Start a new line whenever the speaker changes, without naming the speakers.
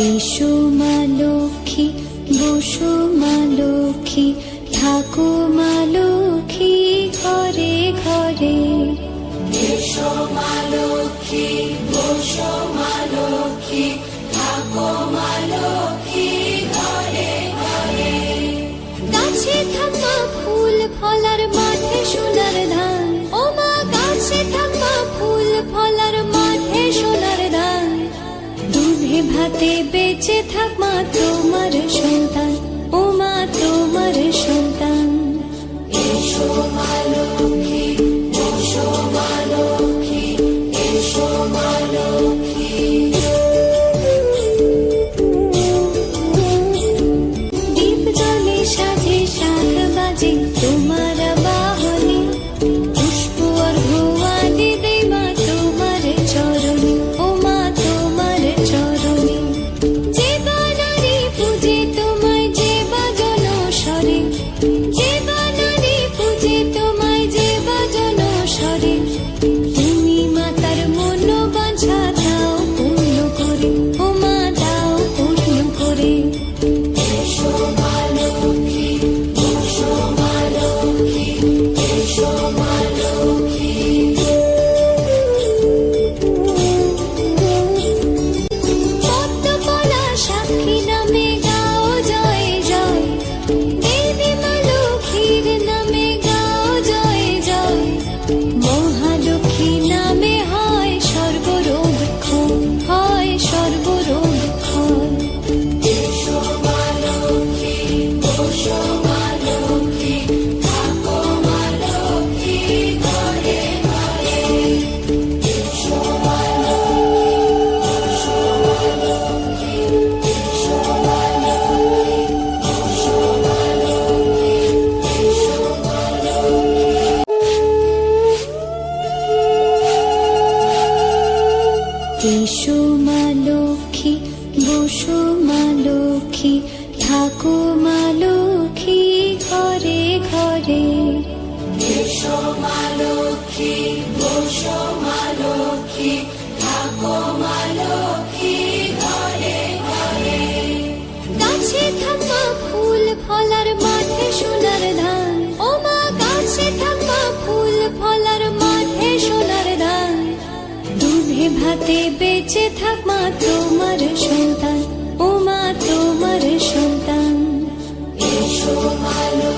এসো মা লক্ষ্মী, বসো মা লক্ষ্মী, থাকো মা লক্ষ্মী ঘরে ঘরে।
এসো মা লক্ষ্মী, বসো মা লক্ষ্মী, থাকো মা লক্ষ্মী ঘরে ঘরে।
গাছে থাকা ফুল ফলার মাঠে সোনার ধান, ও মা গাছে থাকা ফুল ফলার মাঠে সোনার ধান। দুধে ভাতে বেঁচে থাক মা তোমার সন্তান, ও মা তোমার সন্তান।
এসো মা লক্ষ্মী, বসো মা লক্ষ্মী, এসো মা লক্ষ্মী।
দীপ জলে সাজে শাখ বাজে তোমার বাহনে, পুষ্প অর্ঘ্য দেই মা তোমার চরণে, ও মা তোমার চরণে। যে বানারি পূজে তোমায় যে বাজন স্বরে, যে বানারি পূজে তোমায় যে বাজন স্বরে। তুমি মাতার মন বাঞ্ছা দাও পূর্ণ করে, ও মা দাও পূর্ণ করে।
এসো মা লক্ষ্মী, বসো মা লক্ষ্মী, এসো মা লক্ষ্মী।
পদ্মপলা সাক্ষী নামে গাও জয় জয়, দেবী মা লক্ষ্মীর নামে গাও জয় জয়। মহালক্ষ্মী নামে হয় সর্বরোগ ক্ষয়, হয় সর্বরোগ ক্ষয়।
এসো মা লক্ষ্মী, বসো মা লক্ষ্মী, থাকো মা লক্ষ্মী ঘরে ঘরে। এসো মা লক্ষ্মী, বসো মা লক্ষ্মী, এসো মা লক্ষ্মী, বসো মা লক্ষ্মী, এসো মা লক্ষ্মী।
এসো মা লক্ষ্মী, বসো মা লক্ষ্মী, থাকো মা লক্ষ্মী ঘরে ঘরে।
এসো মা লক্ষ্মী, বসো মা লক্ষ্মী, থাকো মা লক্ষ্মী ঘরে ঘরে।
গাছে থাকা ফুল ফলার মাঠে সোনার ধান, ও মা গাছে থাকা ফুল ফলার মাঠে সোনার ধান। দুধে ভাতে বেঁচে থাক মা তোমার সন্তান, ও মা তোমার সন্তান।
এসো মা লক্ষ্মী।